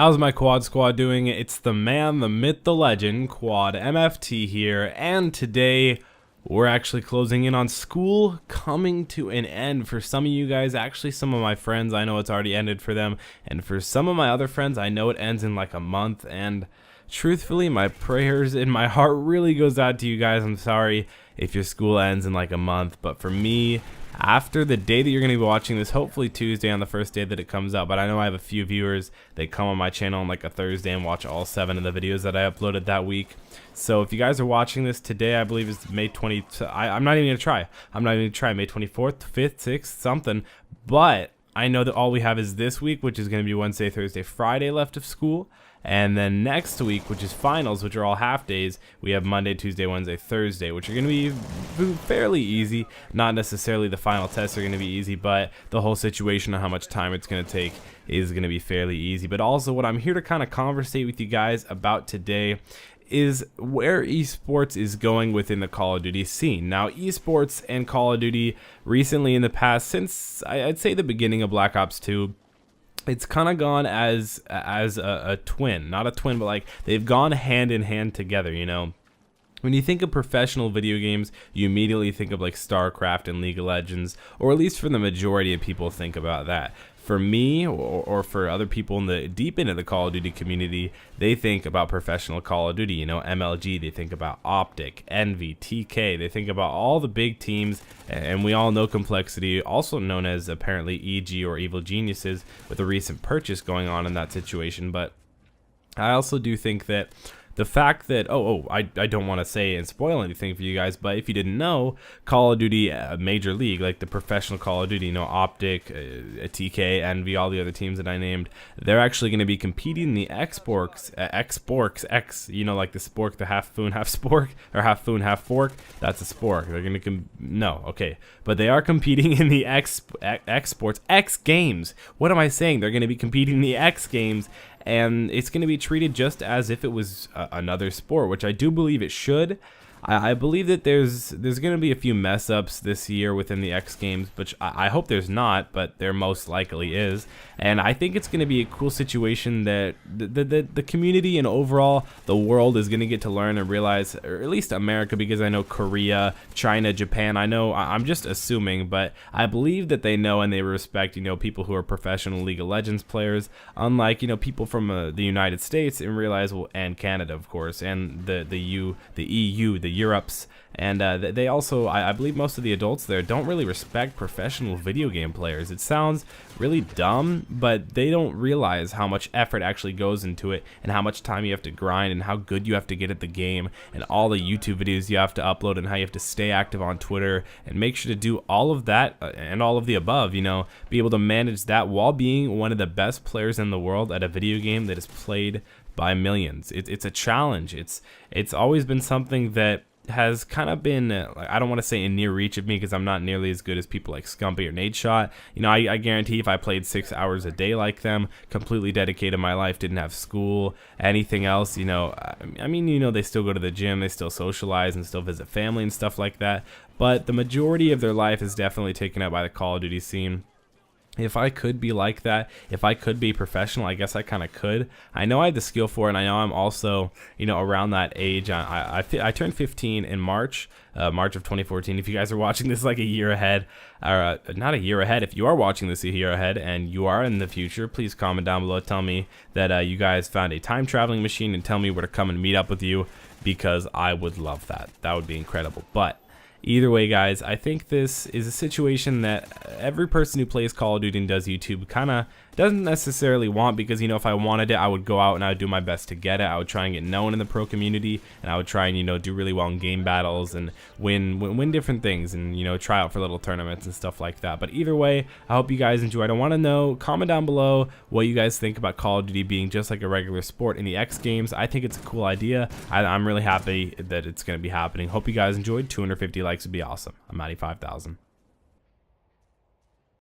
How's my quad squad doing? It's the man, the myth, the legend, Quad MFT here, and today we're actually closing in on school coming to an end for some of you guys. Actually, some of my friends, I know it's already ended for them, and for some of my other friends, I know it ends in like a month, and truthfully, my prayers and my heart really goes out to you guys. I'm sorry if your school ends in like a month, but for me, after the day that you're going to be watching this, hopefully Tuesday on the first day that it comes out, but I know I have a few viewers that come on my channel on like a Thursday and watch all 7 of the videos that I uploaded that week. So if you guys are watching this today, I believe it's May 20, I'm not even going to try. I'm not even going to try May 24th, 5th, 6th, something, but I know that all we have is this week, which is going to be Wednesday, Thursday, Friday left of school. And then next week, which is finals, which are all half days, we have Monday, Tuesday, Wednesday, Thursday, which are going to be fairly easy. Not necessarily the final tests are going to be easy, but the whole situation of how much time it's going to take is going to be fairly easy. But also what I'm here to kind of conversate with you guys about today is where esports is going within the Call of Duty scene. Now, esports and Call of Duty recently in the past, since I'd say the beginning of Black Ops 2, it's kind of gone as a twin, not a twin, but like they've gone hand in hand together, you know. When you think of professional video games, you immediately think of like StarCraft and League of Legends, or at least for the majority of people think about that. For me, or for other people in the deep into the Call of Duty community, they think about professional Call of Duty, you know, MLG, they think about Optic, Envy, TK, they think about all the big teams, and we all know Complexity, also known as apparently EG or Evil Geniuses, with a recent purchase going on in that situation. But I also do think that the fact that, I don't want to say and spoil anything for you guys, but if you didn't know, Call of Duty Major League, like the professional Call of Duty, you know, Optic, TK, Envy, all the other teams that I named, they're actually going to be competing in the Xbox, you know, like the spork, the half foon, half spork, or half foon, half fork, that's a spork. They're going to, no, okay, but they are competing in the X Games. What am I saying? They're going to be competing in the X Games, and it's going to be treated just as if it was another sport, which I do believe it should. I believe that there's going to be a few mess ups this year within the X Games, which I hope there's not, but there most likely is. And I think it's going to be a cool situation that the community and overall the world is going to get to learn and realize, or at least America, because I know Korea, China, Japan, I know, I'm just assuming, but I believe that they know and they respect, you know, people who are professional League of Legends players, unlike, you know, people from the United States, and realize, well, and Canada, of course, and the EU, the Europes, and they also, I believe most of the adults there don't really respect professional video game players. It sounds really dumb, but they don't realize how much effort actually goes into it, and how much time you have to grind, and how good you have to get at the game, and all the YouTube videos you have to upload, and how you have to stay active on Twitter, and make sure to do all of that and all of the above, you know, be able to manage that while being one of the best players in the world at a video game that is played by millions. It's a challenge. It's always been something that has kind of been, I don't want to say in near reach of me, because I'm not nearly as good as people like Scumpy or Nadeshot. You know, I guarantee if I played 6 hours a day like them, completely dedicated my life, didn't have school, anything else, you know, I mean, you know, they still go to the gym, they still socialize and still visit family and stuff like that, but the majority of their life is definitely taken up by the Call of Duty scene. If I could be like that, if I could be professional, I guess I kind of could. I know I have the skill for it, and I know I'm also, you know, around that age. I turned 15 in March of 2014. If you guys are watching this like a year ahead, or not a year ahead, if you are watching this a year ahead and you are in the future, please comment down below. Tell me that you guys found a time traveling machine, and tell me where to come and meet up with you, because I would love that. That would be incredible. But either way, guys, I think this is a situation that every person who plays Call of Duty and does YouTube kind of doesn't necessarily want, because, you know, if I wanted it, I would go out and I would do my best to get it. I would try and get known in the pro community, and I would try and, you know, do really well in game battles and win different things, and, you know, try out for little tournaments and stuff like that. But either way, I hope you guys enjoyed. I want to know, comment down below what you guys think about Call of Duty being just like a regular sport in the X Games. I think it's a cool idea. I'm really happy that it's going to be happening. Hope you guys enjoyed. 250 likes would be awesome. I'm 95,000.